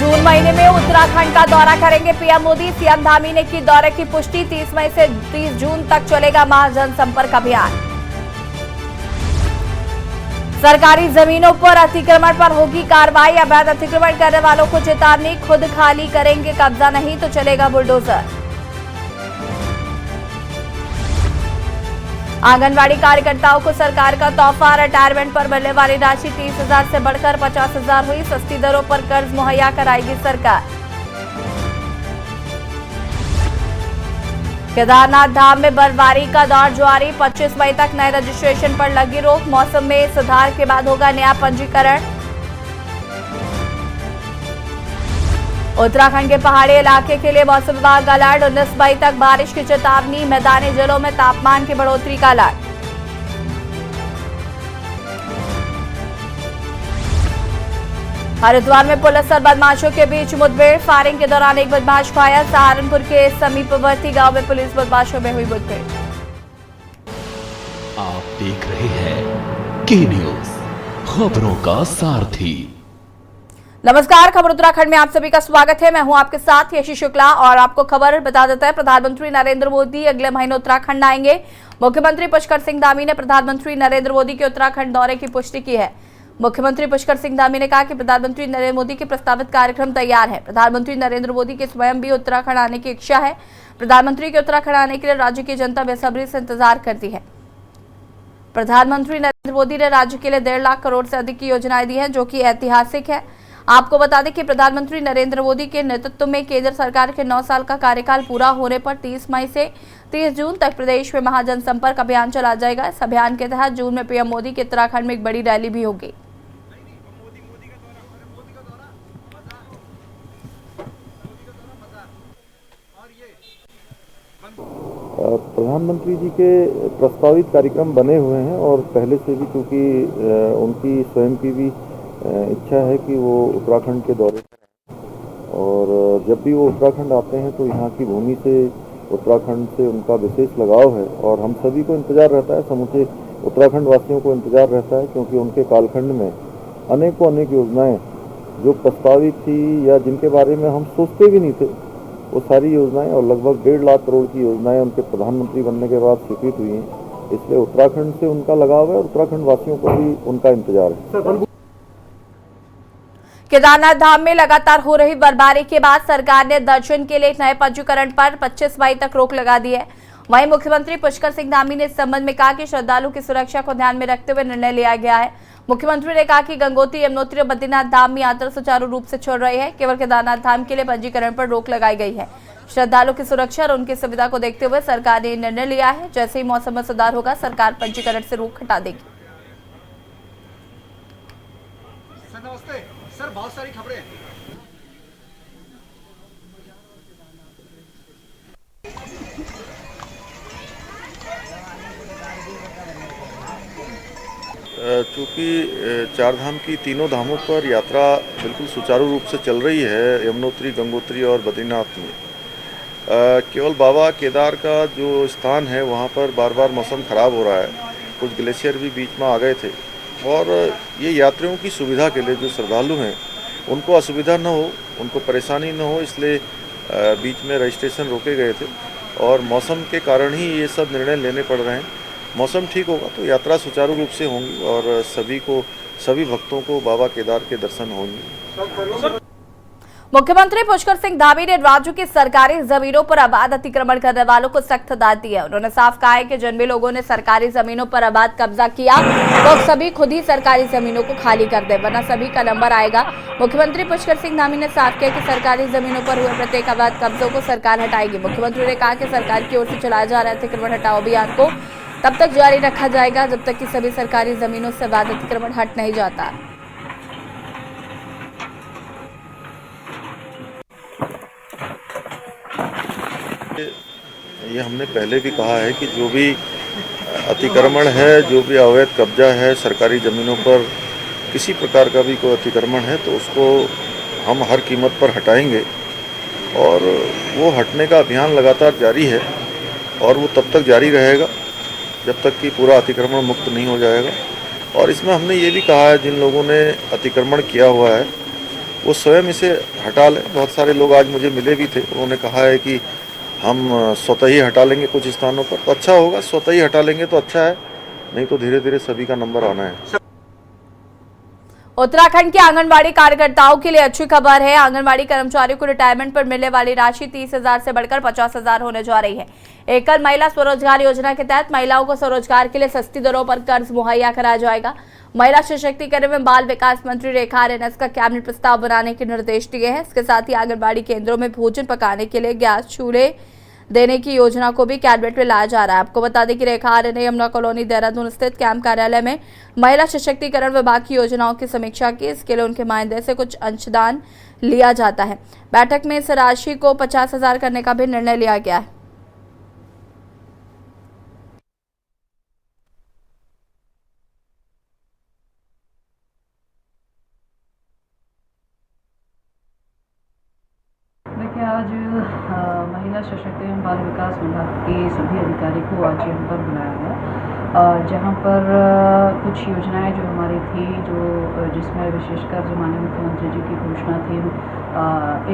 जून महीने में उत्तराखंड का दौरा करेंगे पीएम मोदी। सीएम धामी ने की दौरे की पुष्टि। 30 मई से 30 जून तक चलेगा महाजनसंपर्क अभियान। सरकारी जमीनों पर अतिक्रमण पर होगी कार्रवाई। अवैध अतिक्रमण करने वालों को चेतावनी, खुद खाली करेंगे कब्जा नहीं तो चलेगा बुलडोजर। आंगनवाड़ी कार्यकर्ताओं को सरकार का तोहफा। रिटायरमेंट पर मिलने वाली राशि 30,000 से बढ़कर 50,000 हुई। सस्ती दरों पर कर्ज मुहैया कराएगी सरकार। केदारनाथ धाम में बर्फबारी का दौर जारी। 25 मई तक नए रजिस्ट्रेशन पर लगी रोक। मौसम में सुधार के बाद होगा नया पंजीकरण। उत्तराखंड के पहाड़ी इलाके के लिए मौसम विभाग अलर्ट। 19 मई तक बारिश की चेतावनी। मैदानी जिलों में तापमान की बढ़ोतरी का अलर्ट। हरिद्वार में पुलिस और बदमाशों के बीच मुठभेड़। फायरिंग के दौरान एक बदमाश घायल। सहारनपुर के समीपवर्ती गांव में पुलिस बदमाशों में हुई मुठभेड़। आप देख रहे हैं के न्यूज, खबरों का सारथी। नमस्कार, खबर उत्तराखंड में आप सभी का स्वागत है। मैं हूं आपके साथ यशी शुक्ला और आपको खबर बता देते हैं। प्रधानमंत्री नरेंद्र मोदी अगले महीने उत्तराखंड आएंगे। मुख्यमंत्री पुष्कर सिंह धामी ने प्रधानमंत्री नरेंद्र मोदी के उत्तराखंड दौरे की पुष्टि की है। मुख्यमंत्री पुष्कर सिंह धामी ने कहा कि प्रधानमंत्री नरेंद्र मोदी के प्रस्तावित कार्यक्रम तैयार है। प्रधानमंत्री नरेंद्र मोदी के स्वयं भी उत्तराखंड आने की इच्छा है। प्रधानमंत्री के उत्तराखंड आने के लिए राज्य की जनता बेसब्री से इंतजार करती है। प्रधानमंत्री नरेंद्र मोदी ने राज्य के लिए 1.5 लाख करोड़ से अधिक की योजनाएं दी हैं, जो कि ऐतिहासिक है। आपको बता दें कि प्रधानमंत्री नरेंद्र मोदी के नेतृत्व में केंद्र सरकार के 9 साल का कार्यकाल पूरा होने पर 30 मई से 30 जून तक प्रदेश में महाजनसंपर्क अभियान चलाया जाएगा। इस अभियान के तहत जून में पीएम मोदी के उत्तराखंड में एक बड़ी रैली भी होगी। प्रधानमंत्री जी के प्रस्तावित कार्यक्रम बने हुए हैं और पहले से भी, क्योंकि उनकी स्वयं की भी इच्छा है कि वो उत्तराखंड के दौरे करें और जब भी वो उत्तराखंड आते हैं तो यहाँ की भूमि से, उत्तराखंड से उनका विशेष लगाव है और हम सभी को इंतजार रहता है, समूचे उत्तराखंड वासियों को इंतजार रहता है, क्योंकि उनके कालखंड में अनेक योजनाएं जो प्रस्तावित थी या जिनके बारे में हम सोचते भी नहीं थे, वो सारी योजनाएं और लगभग 1.5 लाख करोड़ की योजनाएं उनके प्रधानमंत्री बनने के बाद स्वीकृत हुई हैं। इसलिए उत्तराखंड से उनका लगाव है और उत्तराखंड वासियों को भी उनका इंतजार है। केदारनाथ धाम में लगातार हो रही बर्फबारी के बाद सरकार ने दर्शन के लिए नए पंजीकरण पर 25 मई तक रोक लगा दी है। वहीं मुख्यमंत्री पुष्कर सिंह धामी ने इस संबंध में कहा कि श्रद्धालु की सुरक्षा को ध्यान में रखते हुए निर्णय लिया गया है। मुख्यमंत्री ने कहा कि गंगोत्री, यमुनोत्री और बद्रीनाथ धाम में यात्रा सुचारू रूप से चल रही है। केवल केदारनाथ धाम के लिए पंजीकरण पर रोक लगाई गई है। श्रद्धालु की सुरक्षा और उनकी सुविधा को देखते हुए सरकार ने निर्णय लिया है। जैसे ही मौसम में सुधार होगा, सरकार पंजीकरण से रोक हटा देगी। नमस्ते सर, बहुत सारी खबरें हैं। चूँकि चार धाम की तीनों धामों पर यात्रा बिल्कुल सुचारू रूप से चल रही है, यमुनोत्री, गंगोत्री और बद्रीनाथ में। केवल बाबा केदार का जो स्थान है वहाँ पर बार बार मौसम ख़राब हो रहा है, कुछ ग्लेशियर भी बीच में आ गए थे और ये यात्रियों की सुविधा के लिए, जो श्रद्धालु हैं उनको असुविधा न हो, उनको परेशानी न हो, इसलिए बीच में रजिस्ट्रेशन रोके गए थे और मौसम के कारण ही ये सब निर्णय लेने पड़ रहे हैं। मौसम ठीक होगा तो यात्रा सुचारू रूप से होंगी और सभी भक्तों को बाबा केदार के दर्शन होंगे। मुख्यमंत्री पुष्कर सिंह धामी ने राज्य की सरकारी जमीनों पर अवैध अतिक्रमण करने वालों को सख्त हिदायत दी है। उन्होंने साफ कहा है कि जिन भी लोगों ने सरकारी जमीनों पर अवैध कब्जा किया तो सभी खुद ही सरकारी जमीनों को खाली कर दे, वरना सभी का नंबर आएगा। मुख्यमंत्री पुष्कर सिंह धामी ने साफ किया कि सरकारी जमीनों पर हुए प्रत्येक अवैध कब्जों को सरकार हटाएगी। मुख्यमंत्री ने कहा कि सरकार की ओर से चलाया जा रहे अतिक्रमण हटाओ अभियान को तब तक जारी रखा जाएगा जब तक कि सभी सरकारी जमीनों से अवैध अतिक्रमण हट नहीं जाता। ये हमने पहले भी कहा है कि जो भी अतिक्रमण है, जो भी अवैध कब्जा है सरकारी ज़मीनों पर, किसी प्रकार का भी कोई अतिक्रमण है तो उसको हम हर कीमत पर हटाएंगे और वो हटने का अभियान लगातार जारी है और वो तब तक जारी रहेगा जब तक कि पूरा अतिक्रमण मुक्त नहीं हो जाएगा। और इसमें हमने ये भी कहा है, जिन लोगों ने अतिक्रमण किया हुआ है वो स्वयं इसे हटा लें। बहुत सारे लोग आज मुझे मिले भी थे, उन्होंने कहा है कि हम स्वतः ही हटा लेंगे कुछ स्थानों पर, तो अच्छा होगा। स्वतः ही हटा लेंगे तो अच्छा है, नहीं तो धीरे धीरे सभी का नंबर आना है। उत्तराखंड के आंगनबाड़ी कार्यकर्ताओं के लिए अच्छी खबर है। आंगनबाड़ी कर्मचारियों को रिटायरमेंट पर मिलने वाली राशि 30,000 से बढ़कर 50,000 होने जा रही है। एकल महिला स्वरोजगार योजना के तहत महिलाओं को स्वरोजगार के लिए सस्ती दरों पर कर्ज मुहैया कराया जाएगा। महिला सशक्तिकरण एवं बाल विकास मंत्री रेखा आर्य इसका कैबिनेट प्रस्ताव बनाने के निर्देश दिए हैं। इसके साथ ही आंगनबाड़ी केंद्रों में भोजन पकाने के लिए गैस चूल्हे देने की योजना को भी कैबिनेट में लाया जा रहा है। आपको बता दें कि रेखा आर्य ने यमुना कॉलोनी देहरादून स्थित कैंप कार्यालय में महिला सशक्तिकरण विभाग की योजनाओं की समीक्षा की। इसके लिए उनके मानदेय से कुछ अंशदान लिया जाता है। बैठक में इस राशि को 50,000 करने का भी निर्णय लिया गया है। देखिए, आज महिला सशक्तिकरण बाल विकास विभाग के सभी अधिकारी को आज यहाँ पर बुलाया गया, जहाँ पर कुछ योजनाएं जो हमारी थी, जिसमें विशेषकर जो माननीय मुख्यमंत्री जी की घोषणा थी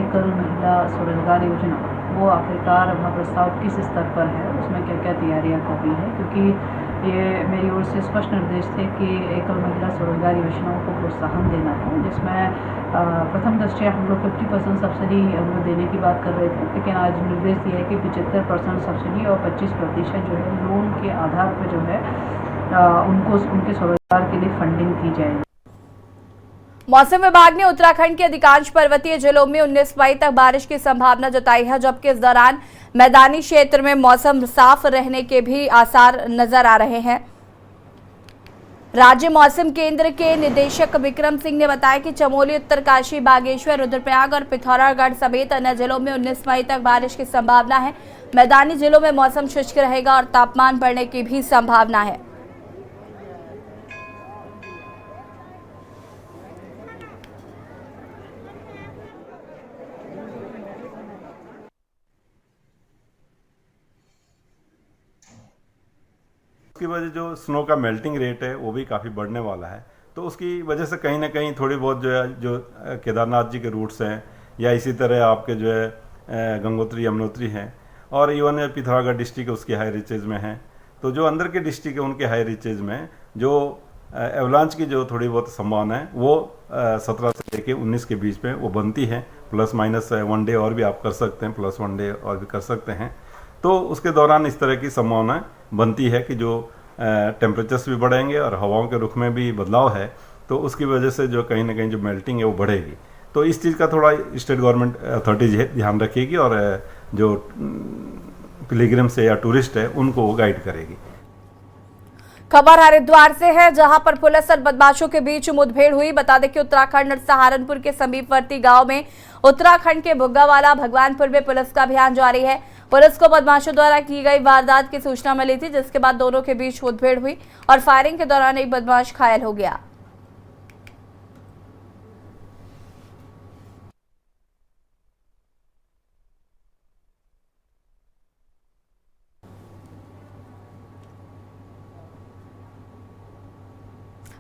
एकल महिला स्वरोजगार योजना, वो आखिरकार वह प्रस्ताव किस स्तर पर है, उसमें क्या क्या तैयारियाँ करनी है, क्योंकि ये मेरी ओर से स्पष्ट निर्देश थे कि एकल महिला स्वरोजगार योजनाओं को प्रोत्साहन देना है, जिसमें प्रथम दृष्टया हम लोग 50% सब्सिडी हम लोग देने की बात कर रहे थे, लेकिन आज निर्देश दिया है कि 75% सब्सिडी और 25% जो है लोन के आधार पर जो है उनको उनके स्वरोजगार के लिए फंडिंग की जाएगी। मौसम विभाग ने उत्तराखंड के अधिकांश पर्वतीय जिलों में 19 मई तक बारिश की संभावना जताई है, जबकि इस दौरान मैदानी क्षेत्र में मौसम साफ रहने के भी आसार नजर आ रहे हैं। राज्य मौसम केंद्र के निदेशक विक्रम सिंह ने बताया कि चमोली, उत्तरकाशी, बागेश्वर, रुद्रप्रयाग और पिथौरागढ़ समेत अन्य जिलों में 19 मई तक बारिश की संभावना है। मैदानी जिलों में मौसम शुष्क रहेगा और तापमान बढ़ने की भी संभावना है। उसकी वजह जो स्नो का मेल्टिंग रेट है वो भी काफ़ी बढ़ने वाला है, तो उसकी वजह से कहीं ना कहीं थोड़ी बहुत जो केदारनाथ जी के रूट्स हैं, या इसी तरह आपके जो है गंगोत्री, यमुनोत्री हैं, और इवन पिथौरागढ़ डिस्ट्रिक्ट उसके हाई रिचेज में हैं। तो जो अंदर के डिस्ट्रिक्ट है उनके हाई रिचेज में जो एवलांच की जो थोड़ी बहुत संभावना है वो 17 से लेके 19 के बीच में वो बनती है। प्लस माइनस 1 डे और भी आप कर सकते हैं, प्लस 1 डे और भी कर सकते हैं। तो उसके दौरान इस तरह की संभावना बनती है कि जो टेम्परेचर्स भी बढ़ेंगे और हवाओं के रुख में भी बदलाव है, तो उसकी वजह से जो कहीं ना कहीं जो मेल्टिंग है वो बढ़ेगी। तो इस चीज़ का थोड़ा स्टेट गवर्नमेंट अथॉरिटीज ध्यान रखेगी और जो पिलग्रिम्स है या टूरिस्ट है उनको वो गाइड करेगी। खबर हरिद्वार से है, जहां पर पुलिस और बदमाशों के बीच मुठभेड़ हुई। बता दें कि उत्तराखंड और सहारनपुर के समीपवर्ती गांव में उत्तराखंड के बुग्गावाला भगवानपुर में पुलिस का अभियान जारी है। पुलिस को बदमाशों द्वारा की गई वारदात की सूचना मिली थी, जिसके बाद दोनों के बीच मुठभेड़ हुई और फायरिंग के दौरान एक बदमाश घायल हो गया।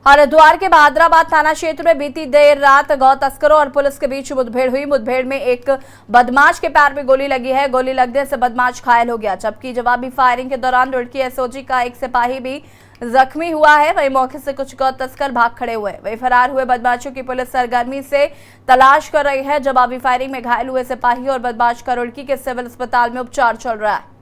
हरिद्वार के बहादुराबाद थाना क्षेत्र में बीती देर रात गौ तस्करों और पुलिस के बीच मुठभेड़ हुई। मुठभेड़ में एक बदमाश के पैर में गोली लगी है। गोली लगने से बदमाश घायल हो गया, जबकि जवाबी फायरिंग के दौरान रुड़की एसओजी का एक सिपाही भी जख्मी हुआ है। वही मौके से कुछ गौ तस्कर भाग खड़े हुए। वही फरार हुए बदमाशों की पुलिस सरगर्मी से तलाश कर रही है। जवाबी फायरिंग में घायल हुए सिपाही और बदमाश का रुड़की के सिविल अस्पताल में उपचार चल रहा है।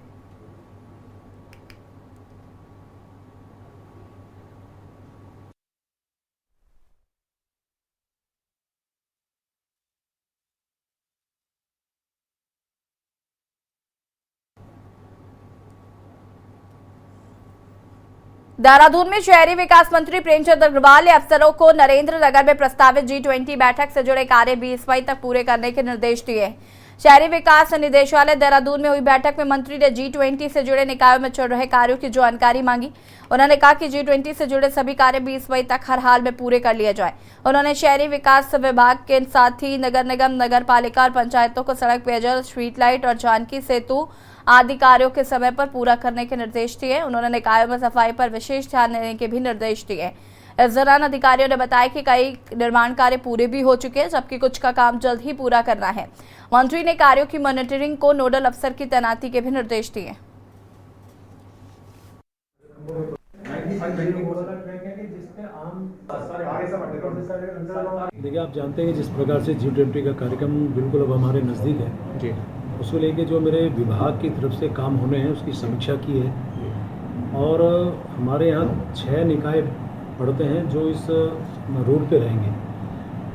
देहरादून में शहरी विकास मंत्री प्रेमचंद अग्रवाल ने अफसरों को नरेंद्र नगर में प्रस्तावित G20 बैठक से जुड़े कार्य 20 मई तक पूरे करने के निर्देश दिए। शहरी विकास निदेशालय देहरादून में हुई बैठक में मंत्री ने G20 से जुड़े निकायों में चल रहे कार्यों की जानकारी मांगी। उन्होंने कहा कि G20 से जुड़े सभी कार्य 20 मई तक हर हाल में पूरे कर लिए जाए। उन्होंने शहरी विकास विभाग के साथ ही नगर निगम, नगर पालिका और पंचायतों को सड़क, पेयजल, स्ट्रीट लाइट और जानकी सेतु आदि कार्यों के समय पर पूरा करने के निर्देश दिए। उन्होंने निकायों में सफाई पर विशेष ध्यान देने के भी निर्देश दिए। इस दौरान अधिकारियों ने बताया कि कई निर्माण कार्य पूरे भी हो चुके हैं, जबकि कुछ का काम जल्द ही पूरा करना है। मंत्री ने कार्यों की मॉनिटरिंग को नोडल अफसर की तैनाती के भी निर्देश दिए। देखिए, आप जानते हैं कि जिस प्रकार से G20 का कार्यक्रम बिल्कुल अब हमारे नज़दीक है जी, उसको लेके जो मेरे विभाग की तरफ से काम होने हैं उसकी समीक्षा की है। और हमारे यहाँ 6 निकाय पड़ते हैं जो इस रोड पे रहेंगे,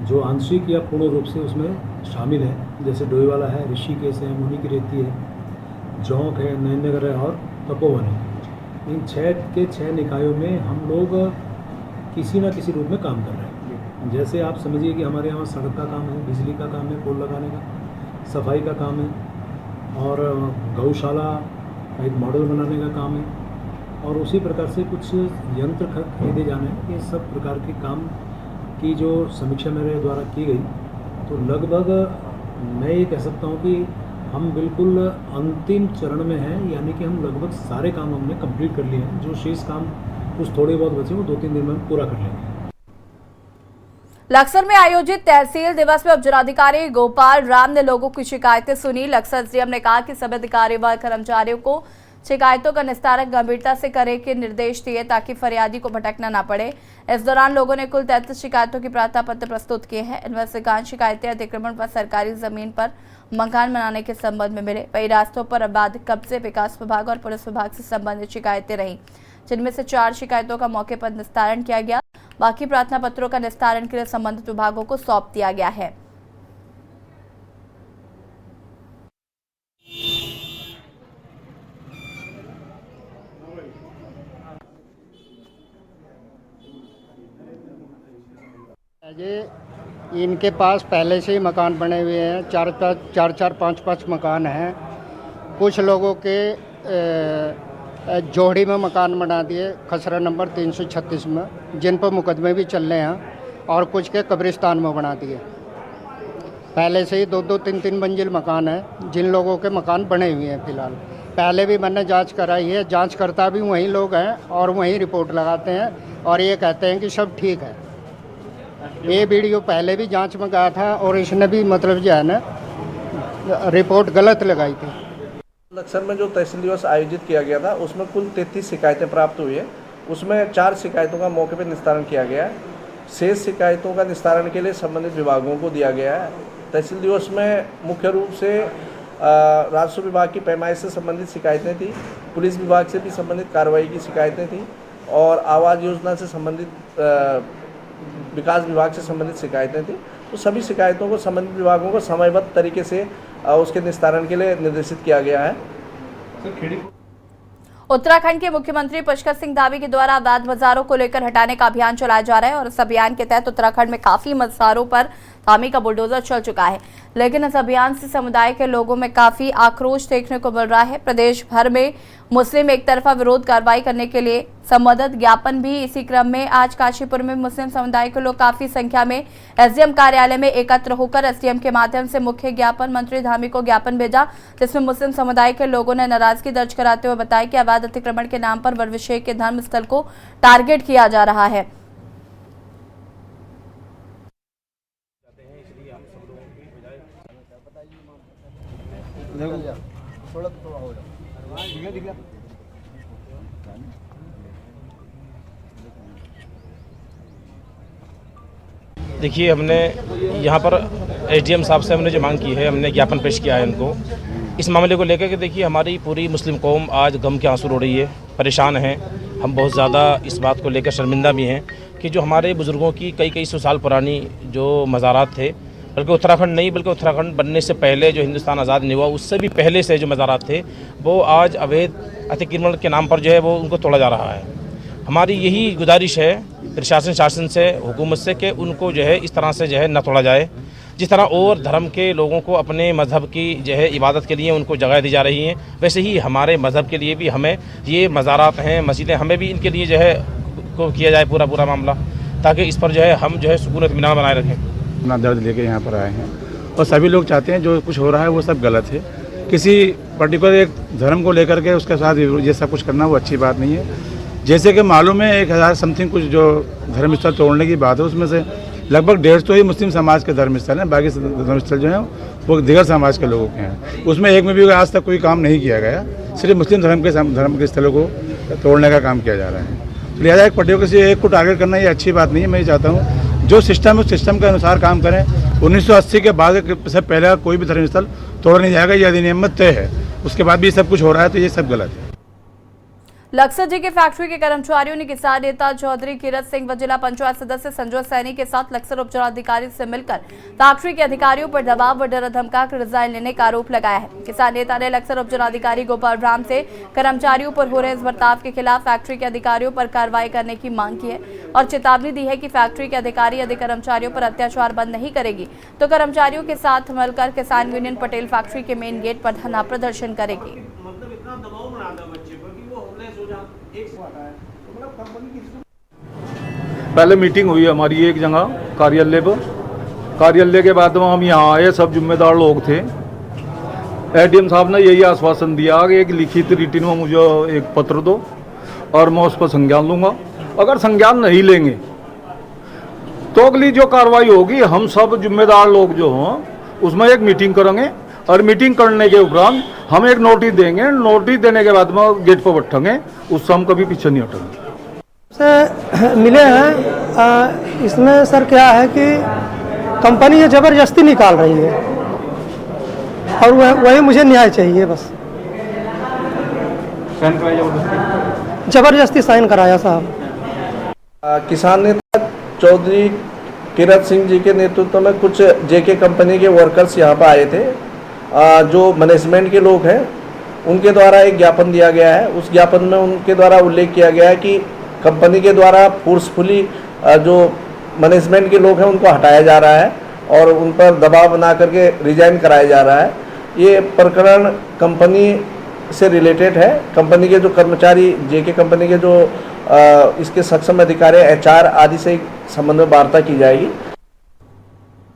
जो आंशिक या पूर्ण रूप से उसमें शामिल है। जैसे डोईवाला है, ऋषिकेश है, मुनि की रेती है, जौंक है, नयननगर है और तपोवन है। इन 6 निकायों में हम लोग किसी न किसी रूप में काम कर रहे हैं। जैसे आप समझिए कि हमारे यहाँ सड़क का काम है, बिजली का काम है, पोल लगाने का, सफाई का काम है और गौशाला का एक मॉडल बनाने का काम है और उसी प्रकार से कुछ यंत्र खरीदे जाने हैं। ये सब प्रकार के काम की जो समीक्षा मेरे द्वारा की गई, तो लगभग मैं ये कह सकता हूँ कि हम बिल्कुल अंतिम चरण में हैं, यानी कि हम लगभग सारे काम हमने कंप्लीट कर लिए हैं। जो शेष काम कुछ थोड़े बहुत बचे वो 2-3 दिन में हम पूरा कर लेंगे। लक्सर में आयोजित तहसील दिवस में उपजिलाधिकारी गोपाल राम ने लोगों की शिकायतें सुनी। लक्सर एसडीएम ने कहा कि सभी अधिकारी व कर्मचारियों को शिकायतों का निस्तारण गंभीरता से करने के निर्देश दिए ताकि फरियादी को भटकना न पड़े। इस दौरान लोगों ने कुल 33 शिकायतों की प्रार्थना पत्र प्रस्तुत किए हैं। इनमें से 5 शिकायतें अतिक्रमण पर सरकारी जमीन पर मकान बनाने के संबंध में मिले। वही रास्तों पर अबाध कब्जे, विकास विभाग और पुलिस विभाग से संबंधित शिकायतें रहीं, जिनमें से 4 शिकायतों का मौके पर निस्तारण किया गया। बाकी प्रार्थना पत्रों का निस्तारण के लिए संबंधित विभागों को सौंप दिया गया है। ये इनके पास पहले से ही मकान बने हुए हैं, 4-4, 5-5 मकान हैं। कुछ लोगों के जोड़ी में मकान बना दिए, खसरा नंबर 336 में, जिन पर मुकदमे भी चल रहे हैं, और कुछ के कब्रिस्तान में बना दिए। पहले से ही 2-2, 3-3 मंजिल मकान है, जिन लोगों के मकान बने हुए हैं फिलहाल। पहले भी मैंने जांच कराई है, जांचकर्ता भी वही लोग हैं और वही रिपोर्ट लगाते हैं और ये कहते हैं कि सब ठीक है। ये वीडियो पहले भी जांच में गया था और इसने भी मतलब जो है ना रिपोर्ट गलत लगाई थी। लक्सर में जो तहसील दिवस आयोजित किया गया था उसमें कुल 33 शिकायतें प्राप्त हुई है। उसमें 4 शिकायतों का मौके पर निस्तारण किया गया है। शेष शिकायतों का निस्तारण के लिए संबंधित विभागों को दिया गया है। तहसील दिवस में मुख्य रूप से राजस्व विभाग की पैमाइश से संबंधित शिकायतें थी, पुलिस विभाग से भी संबंधित कार्रवाई की शिकायतें थी और आवास योजना से संबंधित विकास विभाग से संबंधित शिकायतें थी। तो सभी शिकायतों को संबंधित विभागों को समयबद्ध तरीके से उसके निस्तारण के लिए निर्देशित किया गया है। उत्तराखंड के मुख्यमंत्री पुष्कर सिंह धामी के द्वारा अवैध बाजारों को लेकर हटाने का अभियान चलाया जा रहा है और इस अभियान के तहत उत्तराखंड में काफी बाजारों पर धामी का बुलडोजर चल चुका है। लेकिन इस अभियान से समुदाय के लोगों में काफी आक्रोश देखने को मिल रहा है। प्रदेश भर में मुस्लिम एक तरफा विरोध कार्रवाई करने के लिए संबंधित ज्ञापन भी इसी क्रम में आज काशीपुर में मुस्लिम समुदाय के लोग काफी संख्या में एसडीएम कार्यालय में एकत्र होकर एसडीएम के माध्यम से मुख्य ज्ञापन मंत्री धामी को ज्ञापन भेजा, जिसमें मुस्लिम समुदाय के लोगों ने नाराजगी दर्ज कराते हुए बताया कि अवैध अतिक्रमण के नाम पर वरविशेष के धर्म स्थल को टारगेट किया जा रहा है। देखिए, हमने यहाँ पर एसडीएम साहब से हमने जो मांग की है, हमने ज्ञापन पेश किया है उनको इस मामले को लेकर के। देखिए, हमारी पूरी मुस्लिम कौम आज गम के आंसू रो रही है, परेशान है। हम बहुत ज़्यादा इस बात को लेकर शर्मिंदा भी हैं कि जो हमारे बुज़ुर्गों की कई सौ साल पुरानी जो मज़ारात थे, बल्कि उत्तराखंड नहीं बल्कि उत्तराखंड बनने से पहले जो हिंदुस्तान आज़ाद नहीं हुआ उससे भी पहले से जो मज़ारात थे, वो आज अवैध अतिक्रमण के नाम पर जो है वो उनको तोड़ा जा रहा है। हमारी यही गुजारिश है प्रशासन शासन से, हुकूमत से, कि उनको जो है इस तरह से जो है न तोड़ा जाए। जिस तरह और धर्म के लोगों को अपने मज़हब की जो है इबादत के लिए उनको जगह दी जा रही है, वैसे ही हमारे मज़हब के लिए भी हमें ये मज़ारात हैं, मस्जिदें, हमें भी इनके लिए जो है को किया जाए पूरा मामला, ताकि इस पर जो है हम जो है सुकून इत्मीनान बनाए रखें। अपना दर्द लेके यहाँ पर आए हैं और सभी लोग चाहते हैं जो कुछ हो रहा है वो सब गलत है। किसी पर्टिकुलर एक धर्म को लेकर के उसके साथ ये सब कुछ करना वो अच्छी बात नहीं है। जैसे कि मालूम है 1000 समथिंग कुछ जो धर्मस्थल तोड़ने की बात है, उसमें से लगभग 150 ही मुस्लिम समाज के धर्मस्थल हैं, बाकी धर्मस्थल जो हैं वो दिगर समाज के लोगों के हैं। उसमें एक में भी आज तक कोई काम नहीं किया गया, सिर्फ मुस्लिम धर्म के स्थलों को तोड़ने का काम किया जा रहा है। तो लिहाजा एक पर्टिकुलर से एक को टारगेट करना ये अच्छी बात नहीं है। मैं ये चाहता हूँ जो सिस्टम है उस सिस्टम के अनुसार काम करें। 1980 के बाद से पहले कोई भी धर्मस्थल तोड़ा नहीं जाएगा, यह अधिनियम में तय है। उसके बाद भी सब कुछ हो रहा है, तो ये सब गलत है। लक्सर जी के फैक्ट्री के कर्मचारियों ने किसान नेता चौधरी किरत सिंह व जिला पंचायत सदस्य संजय सैनी के साथ लक्सर उपजिलाधिकारी से मिलकर फैक्ट्री के अधिकारियों पर दबाव व डर धमकाकर रिजाइन लेने का आरोप लगाया है। किसान नेता ने लक्सर उपजिलाधिकारी गोपाल राम से कर्मचारियों पर हो रहे इस बर्ताव के खिलाफ फैक्ट्री के अधिकारियों पर कार्रवाई करने की मांग की है और चेतावनी दी है कि फैक्ट्री के अधिकारी यदि कर्मचारियों पर अत्याचार बंद नहीं करेगी तो कर्मचारियों के साथ मिलकर किसान यूनियन पटेल फैक्ट्री के मेन गेट पर धरना प्रदर्शन करेगी। पहले मीटिंग हुई हमारी एक जगह कार्यालय पर, कार्यालय के बाद में हम यहाँ आए, सब जिम्मेदार लोग थे। एडीएम साहब ने यही आश्वासन दिया कि एक लिखित रिटर्न में मुझे एक पत्र दो और मैं उस पर संज्ञान लूँगा। अगर संज्ञान नहीं लेंगे तो अगली जो कार्रवाई होगी हम सब जिम्मेदार लोग जो हों उसमें एक मीटिंग करेंगे और मीटिंग करने के उपरांत हम एक नोटिस देंगे। नोटिस देने के बाद में गेट पर बैठेंगे, उससे हम कभी पीछे नहीं हटेंगे। से मिले हैं, इसमें सर क्या है कि कंपनी ये ज़बरदस्ती निकाल रही है और वही मुझे न्याय चाहिए। बस ज़बरदस्ती साइन कराया साहब। किसान नेता चौधरी किरत सिंह जी के नेतृत्व में कुछ जेके कंपनी के वर्कर्स यहाँ पर आए थे। जो मैनेजमेंट के लोग हैं उनके द्वारा एक ज्ञापन दिया गया है। उस ज्ञापन में उनके द्वारा उल्लेख किया गया है कि कंपनी के द्वारा फोर्सफुली जो मैनेजमेंट के लोग हैं उनको हटाया जा रहा है और उन पर दबाव बना करके रिजाइन कराया जा रहा है। ये प्रकरण कंपनी से रिलेटेड है। कंपनी के जो कर्मचारी जेके कंपनी के जो इसके सक्षम अधिकारी एचआर आदि से संबंध में वार्ता की जाएगी।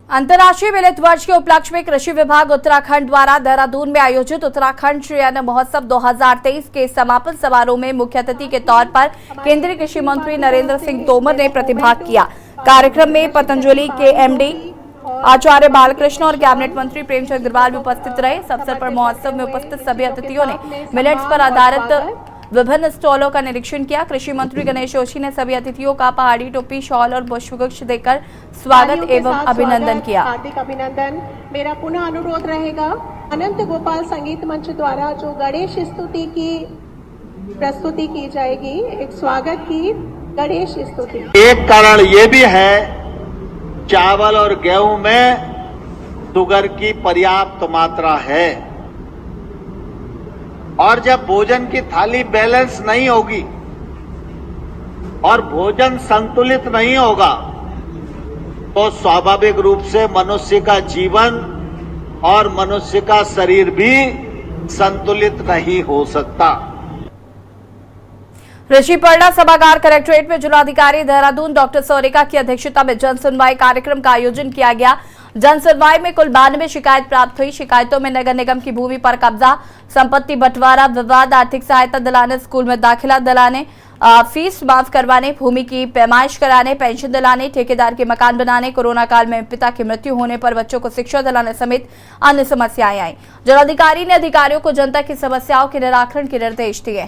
अंतर्राष्ट्रीय मिलित वर्ष के उपलक्ष्य में कृषि विभाग उत्तराखंड द्वारा देहरादून में आयोजित उत्तराखंड श्रेयान महोत्सव 2023 के समापन समारोह में मुख्य अतिथि के तौर पर केंद्रीय कृषि मंत्री नरेंद्र सिंह तोमर ने प्रतिभाग किया। कार्यक्रम में पतंजलि के एमडी आचार्य बालकृष्ण और कैबिनेट मंत्री प्रेमचंद अग्रवाल भी उपस्थित रहे। इस अवसर पर महोत्सव में उपस्थित सभी अतिथियों ने मिलेट्स पर आधारित विभिन्न स्टॉलों का निरीक्षण किया। कृषि मंत्री गणेश जोशी ने सभी अतिथियों का पहाड़ी टोपी, शॉल और पुष्पगुच्छ देकर स्वागत एवं अभिनंदन किया। हार्दिक अभिनंदन। मेरा पुनः अनुरोध रहेगा अनंत गोपाल संगीत मंच द्वारा जो गणेश स्तुति की प्रस्तुति की जाएगी, एक स्वागत गीत गणेश स्तुति। एक कारण ये भी है चावल और गेहूं में शुगर की पर्याप्त मात्रा है और जब भोजन की थाली बैलेंस नहीं होगी और भोजन संतुलित नहीं होगा तो स्वाभाविक रूप से मनुष्य का जीवन और मनुष्य का शरीर भी संतुलित नहीं हो सकता। ऋषिपर्णा सभागार कलेक्ट्रेट में जिलाधिकारी देहरादून डॉक्टर सोरेका की अध्यक्षता में जन सुनवाई कार्यक्रम का आयोजन किया गया। जन सुनवाई में कुल 92 शिकायत प्राप्त हुई। शिकायतों में नगर निगम की भूमि पर कब्जा, संपत्ति बंटवारा, विवाद, आर्थिक सहायता दिलाने, स्कूल में दाखिला दिलाने, फीस माफ करवाने, भूमि की पैमाइश कराने, पेंशन दिलाने, ठेकेदार के मकान बनाने, कोरोना काल में पिता की मृत्यु होने पर बच्चों को शिक्षा दिलाने समेत अन्य समस्याएं आई। जिलाधिकारी ने अधिकारियों को जनता की समस्याओं के निराकरण के निर्देश दिए।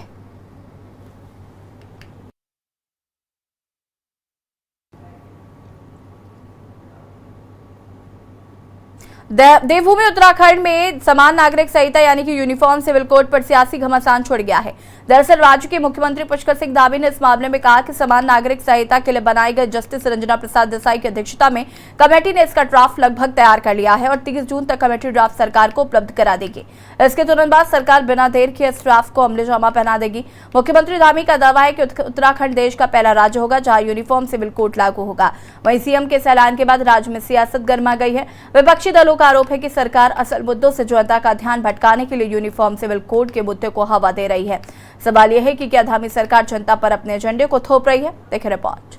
देवभूमि उत्तराखंड में समान नागरिक संहिता यानी कि यूनिफॉर्म सिविल कोड पर सियासी घमासान छिड़ गया है। दरअसल राज्य के मुख्यमंत्री पुष्कर सिंह धामी ने इस मामले में कहा कि समान नागरिक संहिता के लिए बनाई गई जस्टिस रंजना प्रसाद देसाई की अध्यक्षता में कमेटी ने इसका ड्राफ्ट लगभग तैयार कर लिया है और 30 जून तक कमेटी ड्राफ्ट सरकार को उपलब्ध करा देगी। इसके तुरंत बाद सरकार बिना देर किए इस ड्राफ्ट को अमलीजामा पहना देगी। मुख्यमंत्री धामी का दावा है कि उत्तराखंड देश का पहला राज्य होगा जहां यूनिफॉर्म सिविल कोड लागू होगा। वहीं सीएम के इस ऐलान के बाद राज्य में सियासत गर्मा गई है। विपक्षी दलों का आरोप है कि सरकार असल मुद्दों से जनता का ध्यान भटकाने के लिए यूनिफॉर्म सिविल कोड के मुद्दे को हवा दे रही है। सवाल यह है कि क्या धामी सरकार जनता पर अपने एजेंडे को थोप रही है? देखें रिपोर्ट।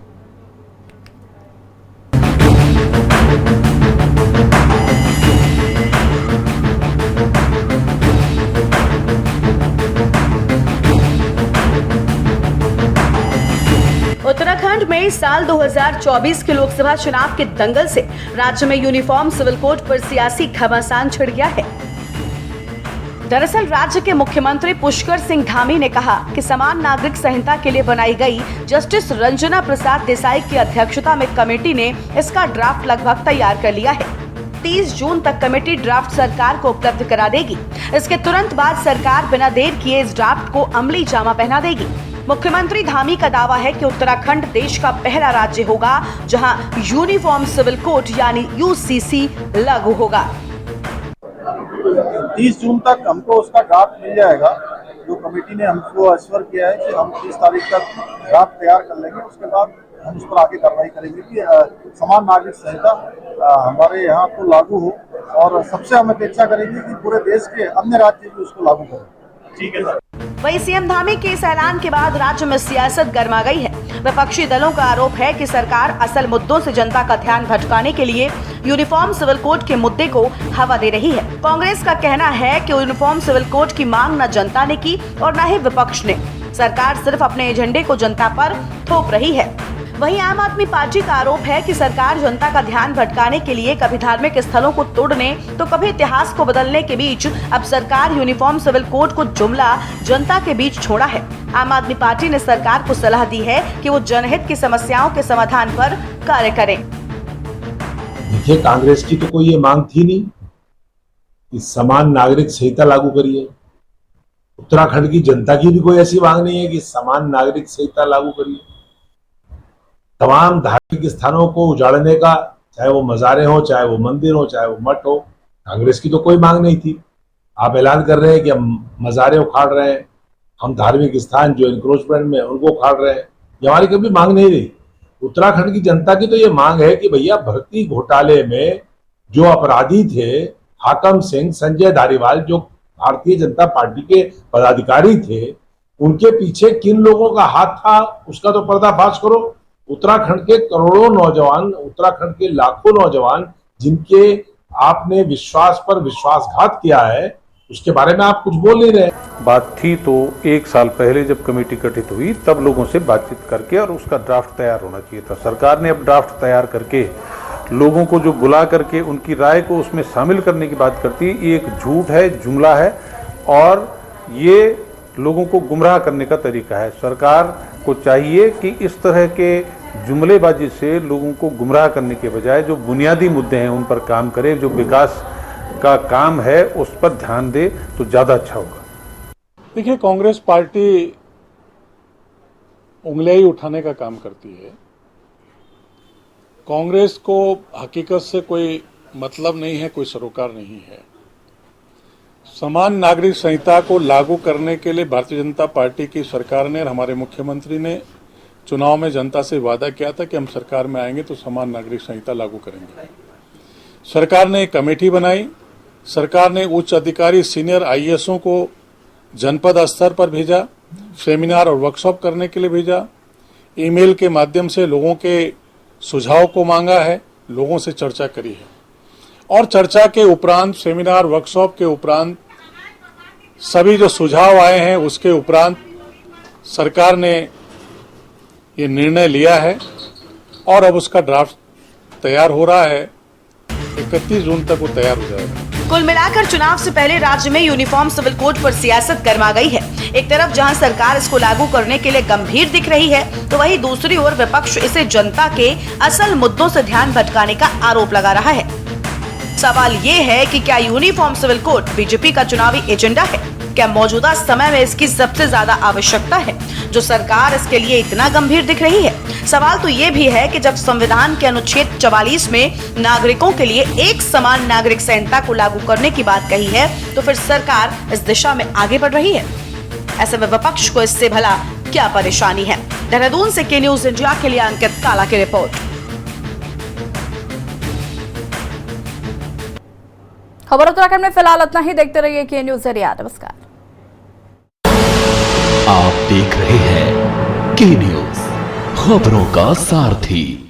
में साल 2024 के लोकसभा चुनाव के दंगल से राज्य में यूनिफॉर्म सिविल कोड पर सियासी घमासान छिड़ गया है। दरअसल राज्य के मुख्यमंत्री पुष्कर सिंह धामी ने कहा कि समान नागरिक संहिता के लिए बनाई गई जस्टिस रंजना प्रसाद देसाई की अध्यक्षता में कमेटी ने इसका ड्राफ्ट लगभग तैयार कर लिया है। 30 जून तक कमेटी ड्राफ्ट सरकार को उपलब्ध करा देगी। इसके तुरंत बाद सरकार बिना देर किए इस ड्राफ्ट को अमली जामा पहना देगी। मुख्यमंत्री धामी का दावा है कि उत्तराखंड देश का पहला राज्य होगा जहां यूनिफॉर्म सिविल कोड यानी यूसीसी लागू होगा। 30 जून तक हमको उसका ड्राफ्ट मिल जाएगा। जो कमेटी ने हमको अश्योर किया है कि हम 30 तारीख तक ड्राफ्ट तैयार कर लेंगे, उसके बाद हम उस पर आगे कार्रवाई करेंगे कि समान नागरिक संहिता हमारे यहाँ तो लागू हो, और सबसे हम अपेक्षा करेंगे कि पूरे देश के अन्य राज्य भी उसको लागू करें। ठीक है सर। वहीं सीएम धामी के इस ऐलान के बाद राज्य में सियासत गर्मा गई है। विपक्षी दलों का आरोप है कि सरकार असल मुद्दों से जनता का ध्यान भटकाने के लिए यूनिफॉर्म सिविल कोड के मुद्दे को हवा दे रही है। कांग्रेस का कहना है कि यूनिफॉर्म सिविल कोड की मांग न जनता ने की और न ही विपक्ष ने। सरकार सिर्फ अपने एजेंडे को जनता पर थोप रही है। वहीं आम आदमी पार्टी का आरोप है कि सरकार जनता का ध्यान भटकाने के लिए कभी धार्मिक स्थलों को तोड़ने तो कभी इतिहास को बदलने के बीच अब सरकार यूनिफॉर्म सिविल कोड को जुमला जनता के बीच छोड़ा है। आम आदमी पार्टी ने सरकार को सलाह दी है कि वो जनहित की समस्याओं के समाधान पर कार्य करे। देखिए, कांग्रेस की तो कोई ये मांग थी नहीं कि समान नागरिक संहिता लागू करिए। उत्तराखंड की जनता की भी कोई ऐसी मांग नहीं है कि समान नागरिक संहिता लागू करिए। तमाम धार्मिक स्थानों को उजाड़ने का, चाहे वो मज़ारे हो, चाहे वो मंदिर हो, चाहे वो मठ हो, कांग्रेस की तो कोई मांग नहीं थी। आप ऐलान कर रहे हैं कि हम मज़ारे उखाड़ रहे हैं, हम धार्मिक स्थान जो इंक्रोचमेंट में उनको उखाड़ रहे हैं, ये हमारी कभी मांग नहीं रही। उत्तराखंड की जनता की तो ये मांग है कि भैया भर्ती घोटाले में जो अपराधी थे हाकम सिंह, संजय धारीवाल, जो भारतीय जनता पार्टी के पदाधिकारी थे, उनके पीछे किन लोगों का हाथ था उसका तो पर्दाफाश करो। उत्तराखंड के करोड़ों नौजवान, उत्तराखंड के लाखों नौजवान जिनके आपने विश्वास पर विश्वासघात किया है, उसके बारे में आप कुछ बोल नहीं रहे। बात थी तो 1 साल पहले जब कमेटी गठित हुई तब लोगों से बातचीत करके और उसका ड्राफ्ट तैयार होना चाहिए था। सरकार ने अब ड्राफ्ट तैयार करके लोगों को जो बुला करके उनकी राय को उसमें शामिल करने की बात करती है, ये एक झूठ है, जुमला है और ये लोगों को गुमराह करने का तरीका है। सरकार को चाहिए कि इस तरह के जुमलेबाजी से लोगों को गुमराह करने के बजाय जो बुनियादी मुद्दे हैं उन पर काम करे, जो विकास का काम है उस पर ध्यान दे तो ज़्यादा अच्छा होगा। देखिए, कांग्रेस पार्टी उंगलियां उठाने का काम करती है। कांग्रेस को हकीकत से कोई मतलब नहीं है, कोई सरोकार नहीं है। समान नागरिक संहिता को लागू करने के लिए भारतीय जनता पार्टी की सरकार ने और हमारे मुख्यमंत्री ने चुनाव में जनता से वादा किया था कि हम सरकार में आएंगे तो समान नागरिक संहिता लागू करेंगे। सरकार ने एक कमेटी बनाई, सरकार ने उच्च अधिकारी सीनियर आईएएसओं को जनपद स्तर पर भेजा, सेमिनार और वर्कशॉप करने के लिए भेजा, ईमेल के माध्यम से लोगों के सुझाव को मांगा है, लोगों से चर्चा करी है और चर्चा के उपरांत, सेमिनार वर्कशॉप के उपरांत सभी जो सुझाव आए हैं उसके उपरांत सरकार ने ये निर्णय लिया है और अब उसका ड्राफ्ट तैयार हो रहा है। 31 जून तक वो तैयार हो जाएगा। कुल मिलाकर चुनाव से पहले राज्य में यूनिफॉर्म सिविल कोड पर सियासत गर्मा गई है। एक तरफ जहां सरकार इसको लागू करने के लिए गंभीर दिख रही है, तो वहीं दूसरी ओर विपक्ष इसे जनता के असल मुद्दों से ध्यान भटकाने का आरोप लगा रहा है। सवाल ये है कि क्या यूनिफॉर्म सिविल कोड बीजेपी का चुनावी एजेंडा है? क्या मौजूदा समय में इसकी सबसे ज्यादा आवश्यकता है, जो सरकार इसके लिए इतना गंभीर दिख रही है? सवाल तो ये भी है कि जब संविधान के अनुच्छेद 44 में नागरिकों के लिए एक समान नागरिक संहिता को लागू करने की बात कही है, तो फिर सरकार इस दिशा में आगे बढ़ रही है। ऐसे में विपक्ष को इससे भला क्या परेशानी है? देहरादून से के न्यूज इंडिया के लिए अंकित काला की रिपोर्ट। खबर उत्तराखंड में फिलहाल इतना ही। देखते रहिए के न्यूज इंडिया। नमस्कार। आप देख रहे हैं के न्यूज, खबरों का सारथी।